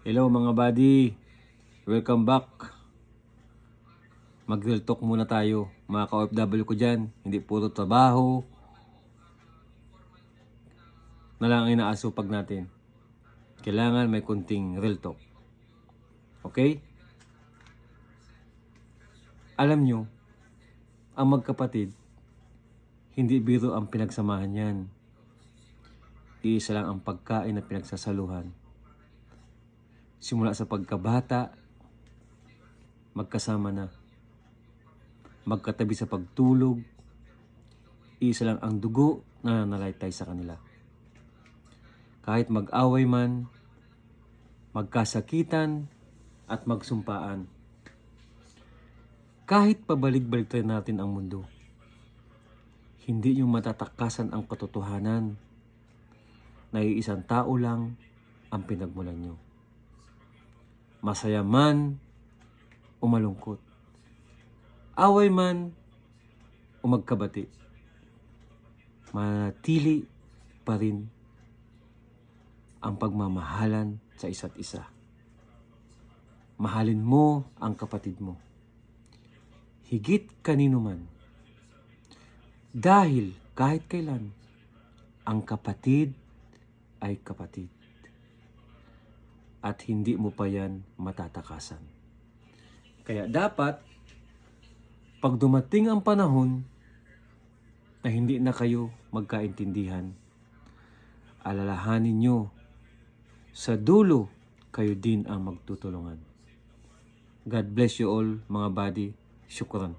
Hello mga buddy, welcome back. Mag-real talk muna tayo, mga ka-OFW ko dyan. Hindi puro trabaho na lang ang inaasupag natin. Kailangan may kunting real talk. Okay? Alam nyo, ang magkapatid, hindi biro ang pinagsamahan yan. Iisa lang ang pagkain na pinagsasaluhan. Simula sa pagkabata, magkasama na. Magkatabi sa pagtulog, isa lang ang dugo na nananalaytay sa kanila. Kahit mag-away man, magkasakitan at magsumpaan. Kahit pabalik-balik natin ang mundo, hindi nyo matatakasan ang katotohanan na iisang tao lang ang pinagmulan nyo. Masaya man o malungkot, away man o magkabati, manatili pa rin ang pagmamahalan sa isa't isa. Mahalin mo ang kapatid mo higit kanino man. Dahil kahit kailan, ang kapatid ay kapatid. At hindi mo pa yan matatakasan. Kaya dapat, pag dumating ang panahon na hindi na kayo magkaintindihan, alalahanin nyo, sa dulo, kayo din ang magtutulungan. God bless you all, mga buddy. Syukran.